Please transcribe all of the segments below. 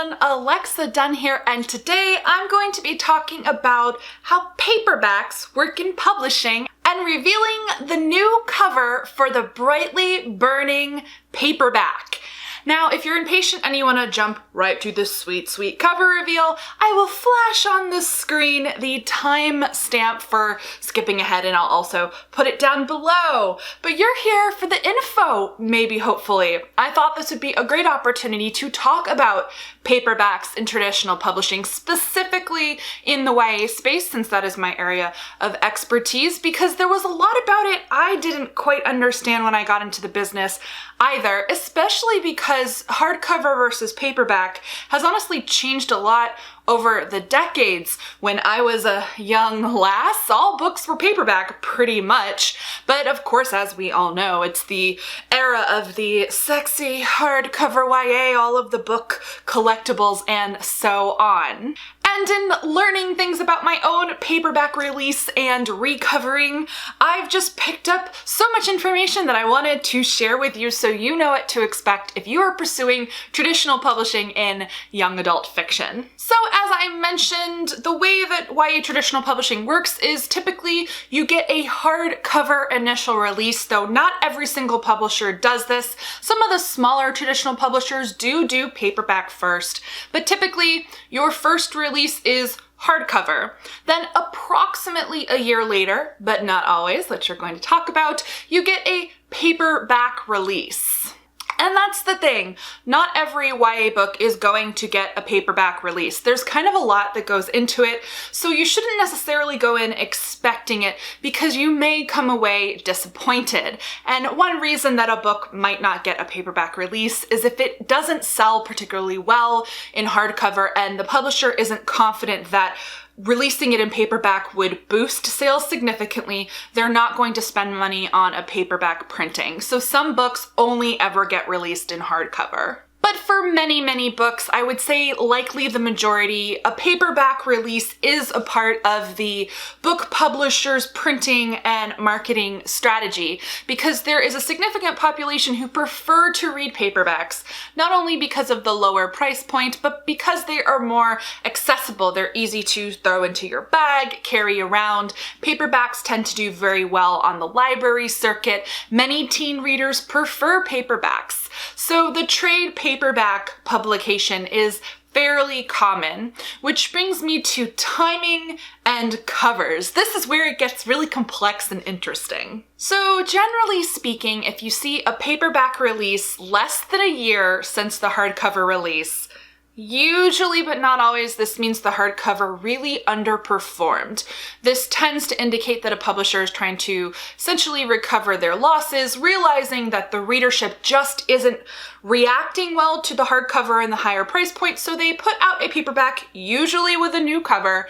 everyone, Alexa Dunn here, and today I'm going to be talking about how paperbacks work in publishing and revealing the new cover for the brightly burning paperback. Now, if you're impatient and you want to jump right to the sweet, sweet cover reveal, I will flash on the screen the time stamp for skipping ahead, and I'll also put it down below. But you're here for the info, maybe, hopefully. I thought this would be a great opportunity to talk about paperbacks in traditional publishing, specifically in the YA space, since that is my area of expertise, because there was a lot about it I didn't quite understand when I got into the business either, especially because hardcover versus paperback has honestly changed a lot over the decades. When I was a young lass, all books were paperback pretty much. But of course, as we all know, it's the era of the sexy hardcover YA, all of the book collectibles and so on. And in learning things about my own paperback release and recovering, I've just picked up so much information that I wanted to share with you so you know what to expect if you are pursuing traditional publishing in young adult fiction. So as I mentioned, the way that YA traditional publishing works is typically you get a hardcover initial release, though not every single publisher does this. Some of the smaller traditional publishers do paperback first, but typically your first release is hardcover. Then approximately a year later, but not always, which you're going to talk about, you get a paperback release. And that's the thing. Not every YA book is going to get a paperback release. There's kind of a lot that goes into it, so you shouldn't necessarily go in expecting it because you may come away disappointed. And one reason that a book might not get a paperback release is if it doesn't sell particularly well in hardcover and the publisher isn't confident that releasing it in paperback would boost sales significantly, they're not going to spend money on a paperback printing. So some books only ever get released in hardcover. But for many, many books, I would say likely the majority, a paperback release is a part of the book publisher's printing and marketing strategy, because there is a significant population who prefer to read paperbacks, not only because of the lower price point, but because they are more accessible. They're easy to throw into your bag, carry around. Paperbacks tend to do very well on the library circuit. Many teen readers prefer paperbacks. So the trade paperback publication is fairly common, which brings me to timing and covers. This is where it gets really complex and interesting. So generally speaking, if you see a paperback release less than a year since the hardcover release, usually, but not always, this means the hardcover really underperformed. This tends to indicate that a publisher is trying to essentially recover their losses, realizing that the readership just isn't reacting well to the hardcover and the higher price point, so they put out a paperback, usually with a new cover,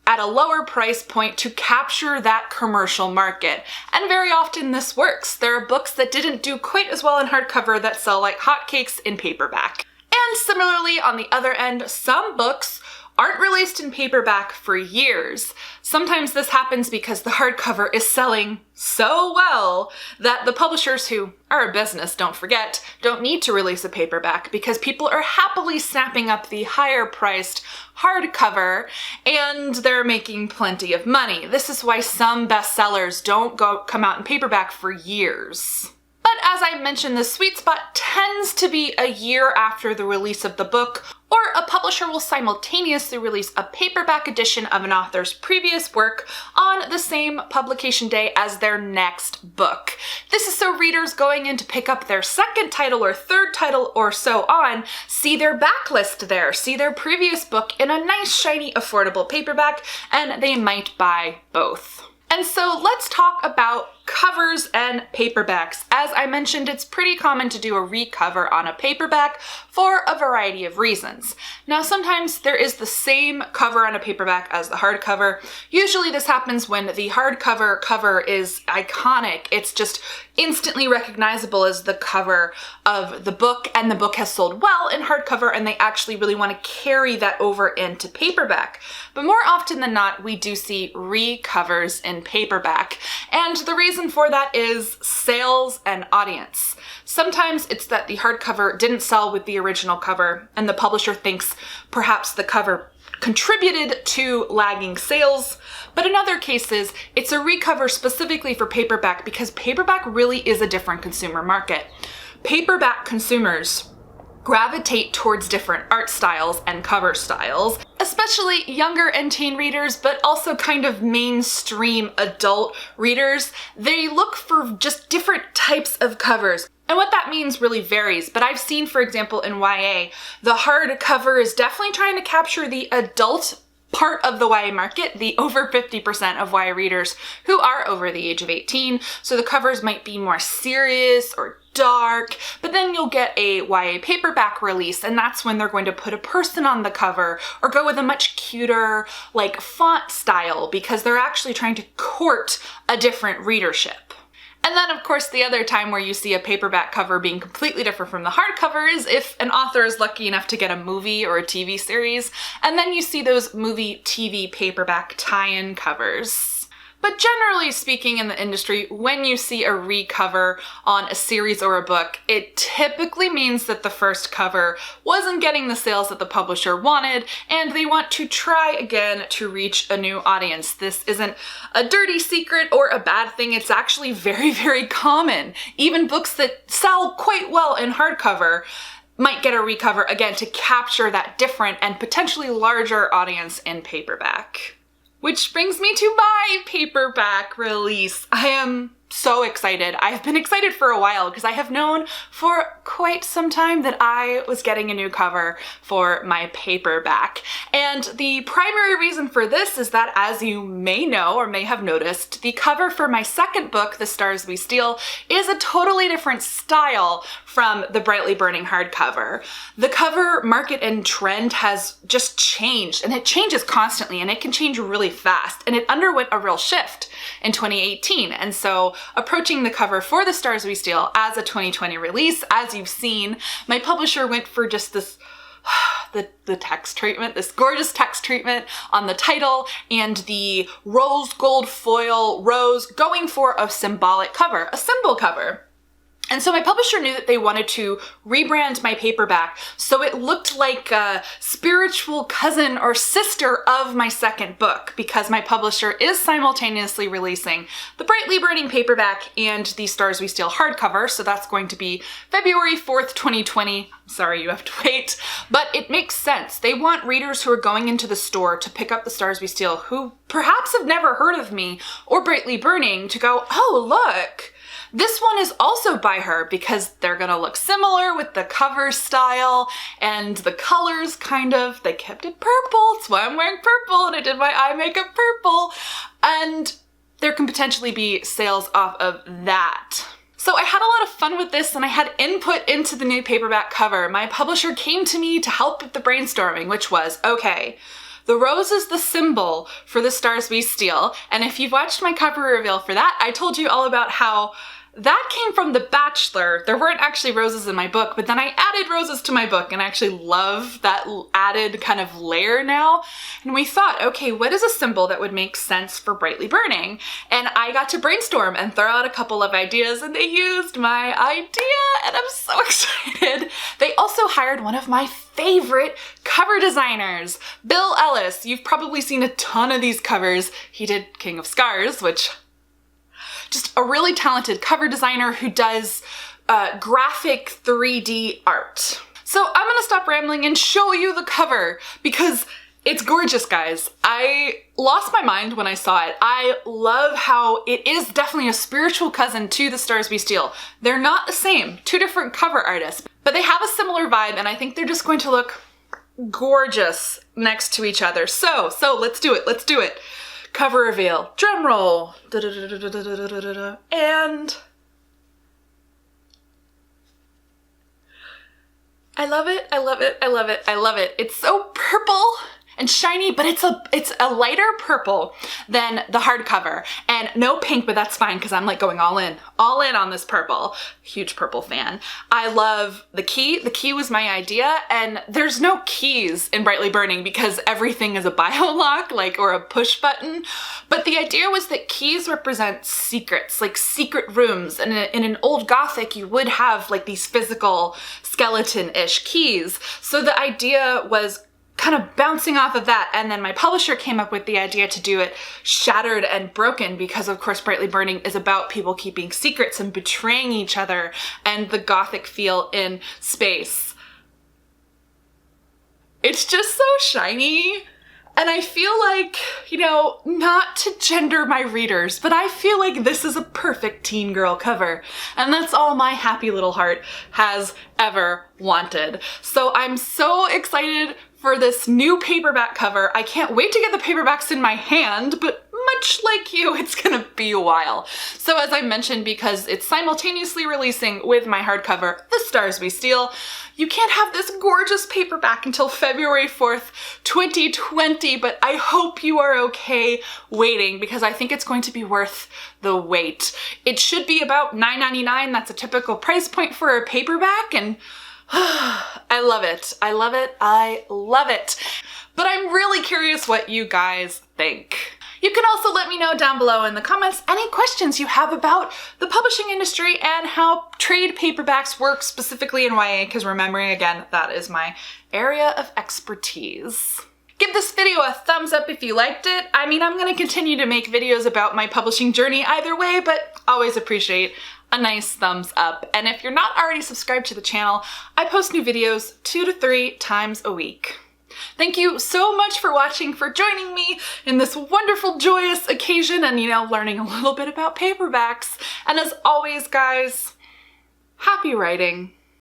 at a lower price point to capture that commercial market. And very often this works. There are books that didn't do quite as well in hardcover that sell like hotcakes in paperback. And similarly, on the other end, some books aren't released in paperback for years. Sometimes this happens because the hardcover is selling so well that the publishers, who are a business, don't forget, don't need to release a paperback because people are happily snapping up the higher priced hardcover and they're making plenty of money. This is why some bestsellers don't come out in paperback for years. But as I mentioned, the sweet spot tends to be a year after the release of the book, or a publisher will simultaneously release a paperback edition of an author's previous work on the same publication day as their next book. This is so readers going in to pick up their second title or third title or so on see their backlist there, see their previous book in a nice, shiny, affordable paperback, and they might buy both. And so let's talk about covers and paperbacks. As I mentioned, it's pretty common to do a recover on a paperback for a variety of reasons. Now, sometimes there is the same cover on a paperback as the hardcover. Usually this happens when the hardcover cover is iconic. It's just instantly recognizable as the cover of the book, and the book has sold well in hardcover and they actually really want to carry that over into paperback. But more often than not, we do see recovers in paperback. And the reason reason for that is sales and audience. Sometimes it's that the hardcover didn't sell with the original cover, and the publisher thinks perhaps the cover contributed to lagging sales, but in other cases, it's a recover specifically for paperback because paperback really is a different consumer market. Paperback consumers gravitate towards different art styles and cover styles, especially younger and teen readers, but also kind of mainstream adult readers. They look for just different types of covers. And what that means really varies, but I've seen, for example, in YA, the hardcover is definitely trying to capture the adult part of the YA market, the over 50% of YA readers who are over the age of 18. So the covers might be more serious or dark, but then you'll get a YA paperback release, and that's when they're going to put a person on the cover or go with a much cuter, like, font style because they're actually trying to court a different readership. And then, of course, the other time where you see a paperback cover being completely different from the hardcover is if an author is lucky enough to get a movie or a TV series, and then you see those movie, TV, paperback tie-in covers. But generally speaking in the industry, when you see a recover on a series or a book, it typically means that the first cover wasn't getting the sales that the publisher wanted, and they want to try again to reach a new audience. This isn't a dirty secret or a bad thing. It's actually very, very common. Even books that sell quite well in hardcover might get a recover again to capture that different and potentially larger audience in paperback. Which brings me to my paperback release. I am so excited. I've been excited for a while because I have known for quite some time that I was getting a new cover for my paperback. And the primary reason for this is that, as you may know or may have noticed, the cover for my second book, The Stars We Steal, is a totally different style from the brightly burning hardcover. The cover market and trend has just changed, and it changes constantly, and it can change really fast, and it underwent a real shift in 2018. And so approaching the cover for The Stars We Steal as a 2020 release, as you've seen, my publisher went for just this the text treatment, this gorgeous text treatment on the title and the rose gold foil rose, going for a symbolic cover, a symbol cover. And so my publisher knew that they wanted to rebrand my paperback so it looked like a spiritual cousin or sister of my second book, because my publisher is simultaneously releasing the brightly burning paperback and the Stars We Steal hardcover, so that's going to be February 4th, 2020. Sorry, you have to wait. But it makes sense. They want readers who are going into the store to pick up The Stars We Steal who perhaps have never heard of me or Brightly Burning to go, oh, look, this one is also by her, because they're gonna look similar with the cover style and the colors kind of. They kept it purple, that's why I'm wearing purple, and I did my eye makeup purple. And there can potentially be sales off of that. So I had a lot of fun with this, and I had input into the new paperback cover. My publisher came to me to help with the brainstorming, which was, okay, the rose is the symbol for The Stars We Steal, and if you've watched my cover reveal for that, I told you all about how that came from The Bachelor. There weren't actually roses in my book, but then I added roses to my book, and I actually love that added kind of layer now. And we thought, okay, what is a symbol that would make sense for Brightly Burning? And I got to brainstorm and throw out a couple of ideas, and they used my idea, and I'm so excited. They also hired one of my favorite cover designers, Bill Ellis. You've probably seen a ton of these covers. He did King of Scars, which just a really talented cover designer who does graphic 3D art. So I'm gonna stop rambling and show you the cover because it's gorgeous, guys. I lost my mind when I saw it. I love how it is definitely a spiritual cousin to The Stars We Steal. They're not the same, two different cover artists, but they have a similar vibe, and I think they're just going to look gorgeous next to each other. So let's do it, let's do it. Cover reveal, drum roll, and I love it, I love it, I love it, I love it. It's so purple and shiny, but it's a lighter purple than the hardcover. And no pink, but that's fine because I'm like going all in on this purple. Huge purple fan. I love the key. The key was my idea, and there's no keys in Brightly Burning because everything is a bio lock, like, or a push button. But the idea was that keys represent secrets, like secret rooms. And in an old Gothic, you would have like these physical skeleton-ish keys. So the idea was kind of bouncing off of that, and then my publisher came up with the idea to do it shattered and broken because, of course, Brightly Burning is about people keeping secrets and betraying each other and the Gothic feel in space. It's just so shiny. And I feel like, you know, not to gender my readers, but I feel like this is a perfect teen girl cover. And that's all my happy little heart has ever wanted. So I'm so excited for this new paperback cover. I can't wait to get the paperbacks in my hand, but much like you, it's gonna be a while. So as I mentioned, because it's simultaneously releasing with my hardcover, The Stars We Steal, you can't have this gorgeous paperback until February 4th, 2020, but I hope you are okay waiting because I think it's going to be worth the wait. It should be about $9.99. That's a typical price point for a paperback, and I love it. I love it. I love it. But I'm really curious what you guys think. You can also let me know down below in the comments any questions you have about the publishing industry and how trade paperbacks work specifically in YA, because remembering again, that is my area of expertise. Give this video a thumbs up if you liked it. I mean, I'm going to continue to make videos about my publishing journey either way, but always appreciate a nice thumbs up. And if you're not already subscribed to the channel, I post new videos 2 to 3 times a week. Thank you so much for watching, for joining me in this wonderful, joyous occasion and, you know, learning a little bit about paperbacks. And as always, guys, happy writing.